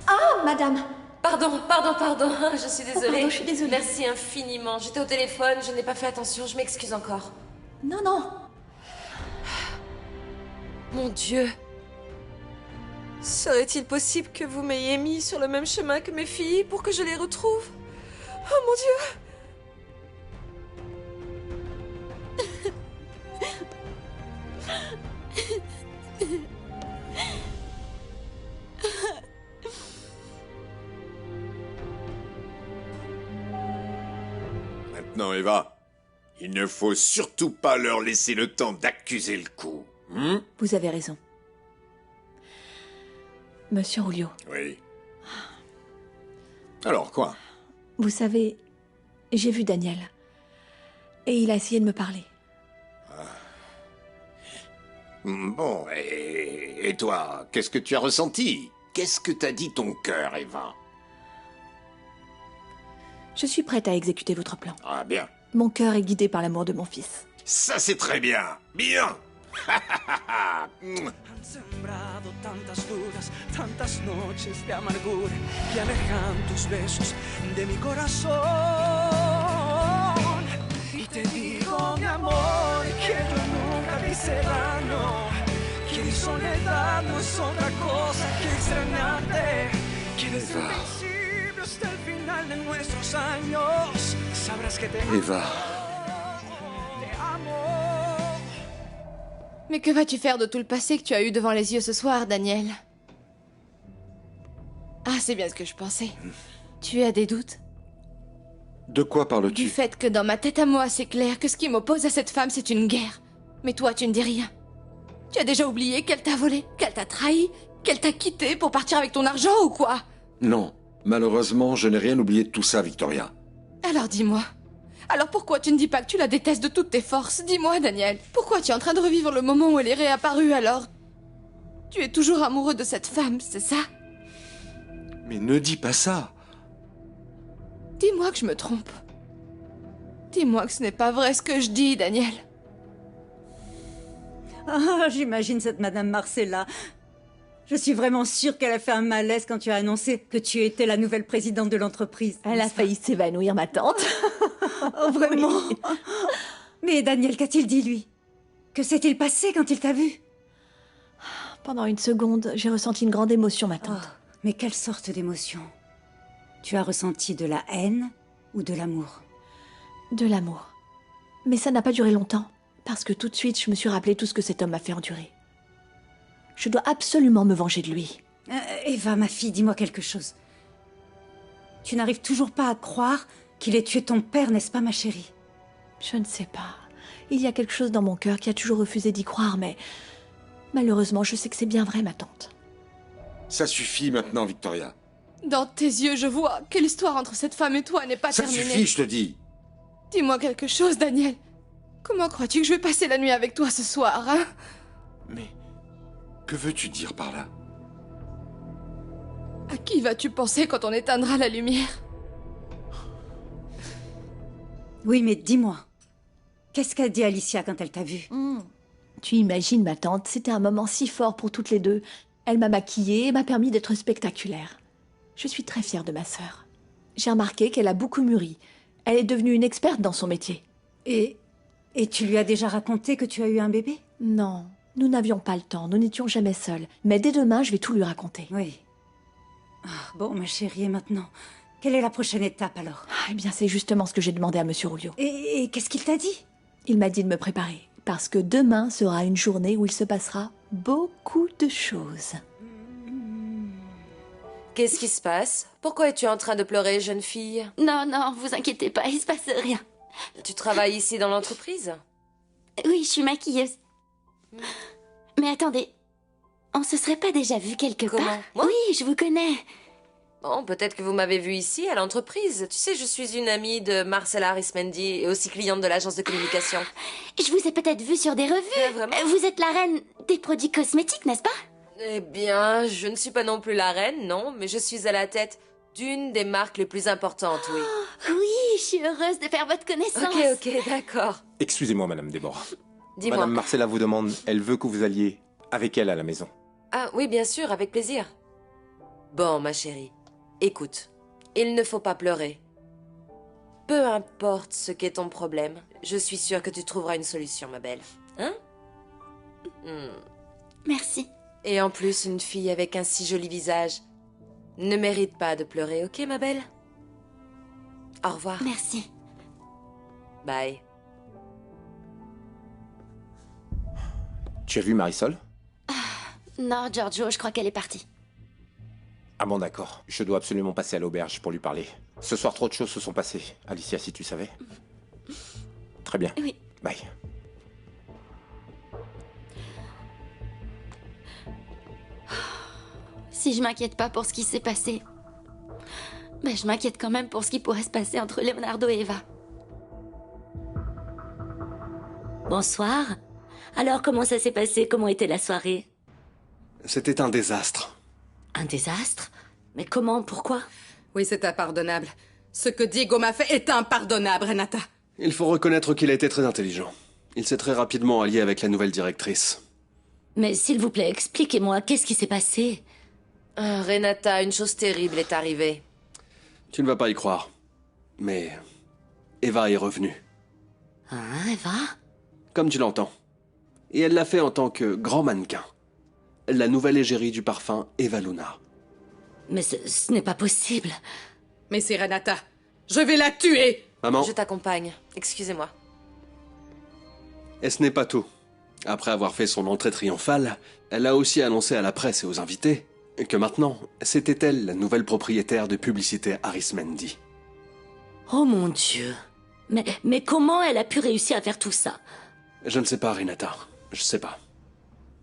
J: Ah, madame!
C: Pardon, je suis désolée.
J: Pardon, je suis désolée.
C: Merci infiniment. J'étais au téléphone, je n'ai pas fait attention, je m'excuse encore.
J: Non, non.
C: Mon Dieu. Serait-il possible que vous m'ayez mis sur le même chemin que mes filles pour que je les retrouve? Oh mon Dieu!
G: Maintenant, Eva, il ne faut surtout pas leur laisser le temps d'accuser le coup.
Q: Vous avez raison. Monsieur Rulio,
G: Oui. Alors, quoi?
Q: vous savez, j'ai vu Daniel. Et il a essayé de me parler.
G: Bon, et toi, qu'est-ce que tu as ressenti? Qu'est-ce que t'a dit ton cœur, Eva?
Q: Je suis prête à exécuter votre plan.
G: Ah, bien.
Q: Mon cœur est guidé par l'amour de mon fils.
G: Ça, c'est très bien. Bien.
N: Sembrado tantas dudas, tantas noches de amargura que alejan tus besos de mi corazón. Y te digo, mi amor, que yo nunca quise daño, que mi soledad no es otra cosa que extrañarte. Quieres ser invencible hasta el final de nuestros años. Sabrás que te amo.
I: Eva.
N: Te amo.
B: Mais que vas-tu faire de tout le passé que tu as eu devant les yeux ce soir, Daniel? Ah, c'est bien ce que je pensais. Tu as des doutes?
I: De quoi
B: Du
I: parles-tu?
B: fait que dans ma tête à moi, c'est clair que ce qui m'oppose à cette femme, c'est une guerre. Mais toi, tu ne dis rien. Tu as déjà oublié qu'elle t'a volé, qu'elle t'a trahi, qu'elle t'a quitté pour partir avec ton argent ou quoi?
I: Non, malheureusement, je n'ai rien oublié de tout ça, Victoria.
B: Alors dis-moi. Alors pourquoi tu ne dis pas que tu la détestes de toutes tes forces? Dis-moi, Daniel. Pourquoi tu es en train de revivre le moment où elle est réapparue alors? Tu es toujours amoureux de cette femme, c'est ça?
I: Mais ne dis pas ça.
B: Dis-moi que je me trompe. Dis-moi que ce n'est pas vrai ce que je dis, Daniel.
V: Ah, j'imagine cette Madame Marcella. Je suis vraiment sûre qu'elle a fait un malaise quand tu as annoncé que tu étais la nouvelle présidente de l'entreprise.
J: Elle a failli s'évanouir, ma tante.
V: Oh, vraiment? Mais Daniel, qu'a-t-il dit, lui? Que s'est-il passé quand il t'a vu?
J: Pendant une seconde, j'ai ressenti une grande émotion, ma tante.
V: Oh, mais quelle sorte d'émotion? Tu as ressenti de la haine ou de l'amour?
J: De l'amour. Mais ça n'a pas duré longtemps, parce que tout de suite, je me suis rappelé tout ce que cet homme m'a fait endurer. Je dois absolument me venger de lui.
V: Eva, ma fille, dis-moi quelque chose. Tu n'arrives toujours pas à croire qu'il ait tué ton père, n'est-ce pas, ma chérie?
J: Je ne sais pas. Il y a quelque chose dans mon cœur qui a toujours refusé d'y croire, mais... malheureusement, je sais que c'est bien vrai, ma tante.
I: Ça suffit maintenant, Victoria.
B: Dans tes yeux, je vois que l'histoire entre cette femme et toi n'est pas terminée.
I: Ça suffit, je te dis.
B: Dis-moi quelque chose, Daniel. Comment crois-tu que je vais passer la nuit avec toi ce soir, hein?
I: Mais... que veux-tu dire par là?
B: À qui vas-tu penser quand on éteindra la lumière?
V: Oui, mais dis-moi. Qu'est-ce qu'a dit Alicia quand elle t'a vue?
J: Tu imagines, ma tante, c'était un moment si fort pour toutes les deux. Elle m'a maquillée et m'a permis d'être spectaculaire. Je suis très fière de ma sœur. J'ai remarqué qu'elle a beaucoup mûri. Elle est devenue une experte dans son métier.
V: Et tu lui as déjà raconté que tu as eu un bébé?
J: Non, nous n'avions pas le temps, nous n'étions jamais seuls. Mais dès demain, je vais tout lui raconter.
V: Oui. Bon, ma chérie, et maintenant, quelle est la prochaine étape alors?
J: Eh bien, c'est justement ce que j'ai demandé à Monsieur Rulio.
V: Et qu'est-ce qu'il t'a dit?
J: Il m'a dit de me préparer, parce que demain sera une journée où il se passera beaucoup de choses.
C: Qu'est-ce qui se passe? Pourquoi es-tu en train de pleurer, jeune fille?
F: Non, non, vous inquiétez pas, il se passe rien.
C: Tu travailles ici dans l'entreprise?
F: Oui, je suis maquilleuse. Mais attendez, on se serait pas déjà vu quelque part?
C: Moi?
F: Oui, je vous connais.
C: Bon, peut-être que vous m'avez vu ici, à l'entreprise. Tu sais, je suis une amie de Marcella Arismendi et aussi cliente de l'agence de communication.
F: Je vous ai peut-être vu sur des revues.
C: Vraiment?
F: Vous êtes la reine des produits cosmétiques, n'est-ce pas?
C: Eh bien, je ne suis pas non plus la reine, non, mais je suis à la tête d'une des marques les plus importantes, oui.
F: Oui, je suis heureuse de faire votre connaissance.
C: Ok, d'accord.
L: Excusez-moi, Madame Déborah.
C: Dis-moi.
L: Madame Marcella vous demande, elle veut que vous alliez avec elle à la maison.
C: Ah oui, bien sûr, avec plaisir. Bon, ma chérie, écoute, il ne faut pas pleurer. Peu importe ce qu'est ton problème, je suis sûre que tu trouveras une solution, ma belle. Hein?
F: Merci.
C: Et en plus, une fille avec un si joli visage ne mérite pas de pleurer, ok, ma belle? Au revoir.
F: Merci.
C: Bye.
L: Tu as vu Marisol?
F: Non, Giorgio, je crois qu'elle est partie.
L: Ah bon, d'accord. Je dois absolument passer à l'auberge pour lui parler. Ce soir, trop de choses se sont passées. Alicia, si tu savais. Très bien.
F: Oui.
L: Bye.
F: Si je m'inquiète pas pour ce qui s'est passé, ben je m'inquiète quand même pour ce qui pourrait se passer entre Leonardo et Eva.
M: Bonsoir. Alors, comment ça s'est passé? Comment était la soirée?
P: C'était un désastre.
M: Un désastre? Mais comment? Pourquoi?
D: Oui, c'est impardonnable. Ce que Diego m'a fait est impardonnable, Renata.
P: Il faut reconnaître qu'il a été très intelligent. Il s'est très rapidement allié avec la nouvelle directrice.
M: Mais s'il vous plaît, expliquez-moi, qu'est-ce qui s'est passé?
C: Renata, une chose terrible est arrivée.
P: Tu ne vas pas y croire. Mais Eva est revenue.
M: Hein, Eva?
P: Comme tu l'entends. Et elle l'a fait en tant que grand mannequin. La nouvelle égérie du parfum Eva Luna.
M: Mais ce n'est pas possible.
D: Mais c'est Renata. Je vais la tuer!
P: Maman.
C: Je t'accompagne. Excusez-moi.
P: Et ce n'est pas tout. Après avoir fait son entrée triomphale, elle a aussi annoncé à la presse et aux invités que maintenant, c'était elle la nouvelle propriétaire de Publicité Arismendi.
M: Oh mon Dieu. Mais comment elle a pu réussir à faire tout ça?
P: Je ne sais pas, Renata. Je sais pas.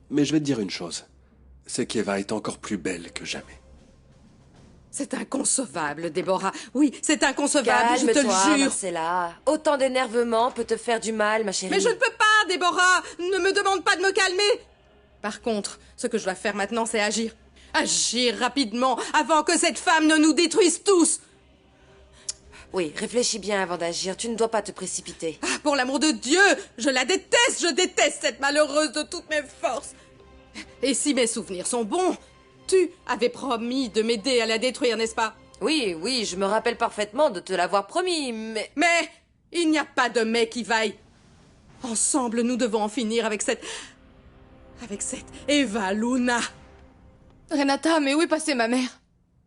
P: Mais je vais te dire une chose. C'est qu'Eva est encore plus belle que jamais.
D: C'est inconcevable, Déborah. Oui, c'est inconcevable, je te le
C: Calme-toi,
D: jure.
C: Marcella. Autant d'énervement peut te faire du mal, ma chérie.
D: Mais je ne peux pas, Déborah. Ne me demande pas de me calmer. Par contre, ce que je dois faire maintenant, c'est agir. Agir rapidement, avant que cette femme ne nous détruise tous.
C: Oui, réfléchis bien avant d'agir. Tu ne dois pas te précipiter.
D: Ah, pour l'amour de Dieu, je la déteste, je déteste cette malheureuse de toutes mes forces. Et si mes souvenirs sont bons, tu avais promis de m'aider à la détruire, n'est-ce pas?
C: Oui, oui, je me rappelle parfaitement de te l'avoir promis, mais...
D: Mais il n'y a pas de mais qui vaille. Ensemble, nous devons en finir avec cette Eva Luna.
B: Renata, mais où est passée ma mère?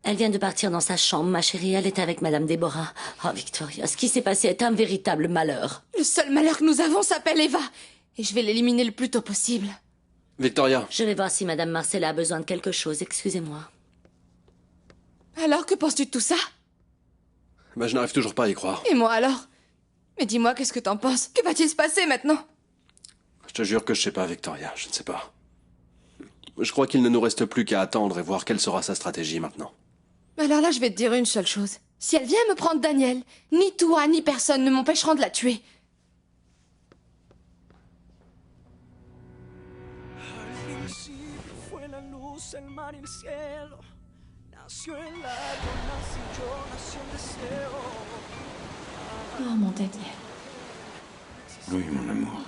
M: Elle vient de partir dans sa chambre, ma chérie. Elle est avec Madame Déborah. Oh, Victoria, ce qui s'est passé est un véritable malheur.
B: Le seul malheur que nous avons s'appelle Eva. Et je vais l'éliminer le plus tôt possible.
P: Victoria.
M: Je vais voir si Madame Marcella a besoin de quelque chose. Excusez-moi.
B: Alors, que penses-tu de tout ça?
P: Bah, je n'arrive toujours pas à y croire.
B: Et moi alors? Mais dis-moi, qu'est-ce que t'en penses? Que va-t-il se passer maintenant?
P: Je te jure que je sais pas, Victoria. Je ne sais pas. Je crois qu'il ne nous reste plus qu'à attendre et voir quelle sera sa stratégie maintenant.
B: Alors là, je vais te dire une seule chose. Si elle vient me prendre Daniel, ni toi, ni personne ne m'empêcheront de la tuer.
N: El mar y el cielo, nació el árbol, nací yo, nació el deseo.
Q: Oh, mon Daniel.
K: Oui, mon amour.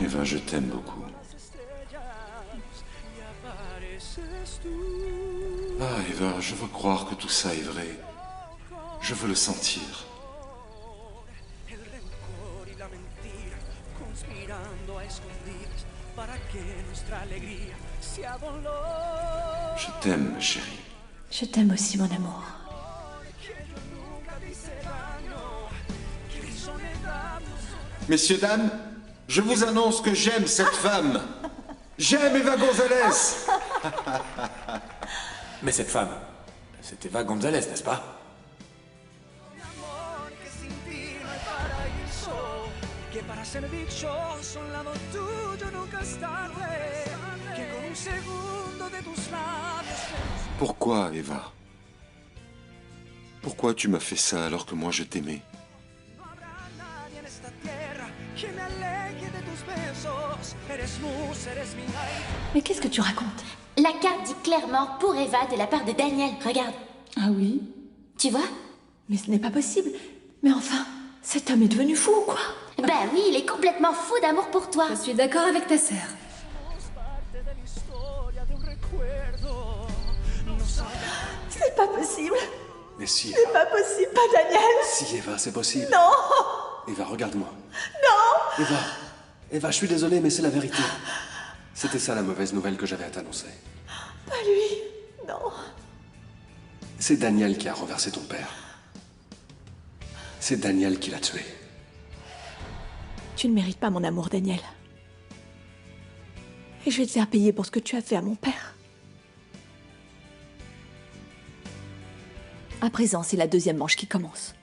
K: Eva, je t'aime beaucoup. Ah, Eva, je veux croire que tout ça est vrai. Je veux le sentir. Je t'aime, ma chérie.
Q: Je t'aime aussi, mon amour.
K: Messieurs, dames, je vous annonce que j'aime cette femme. J'aime Eva González.
L: Mais cette femme, c'est Eva González, n'est-ce pas?
N: Que para ser dichoso al lado tuyo nunca es tarde. Que con un segundo de tus labios.
K: Pourquoi, Eva? Pourquoi tu m'as fait ça alors que moi je t'aimais?
N: Nadie en esta tierra que me aleje de tus besos. Eres luz, eres mi aire.
Q: Mais qu'est-ce que tu racontes?
F: La carte dit clairement pour Eva de la part de Daniel. Regarde.
Q: Ah oui?
F: Tu vois?
Q: Mais ce n'est pas possible. Mais enfin, cet homme est devenu fou ou quoi?
F: Ben oui, il est complètement fou d'amour pour toi.
R: Je suis d'accord avec ta sœur.
Q: C'est pas possible.
P: Mais si,
Q: C'est pas possible, pas Daniel.
P: si, Eva, c'est possible.
Q: Non.
P: Eva, regarde-moi.
Q: Non.
P: Eva, je suis désolé, mais c'est la vérité. C'était ça la mauvaise nouvelle que j'avais à t'annoncer.
Q: Pas lui. Non.
P: C'est Daniel qui a renversé ton père. C'est Daniel qui l'a tué.
Q: Tu ne mérites pas mon amour, Daniel. Et je vais te faire payer pour ce que tu as fait à mon père. À présent, c'est la deuxième manche qui commence.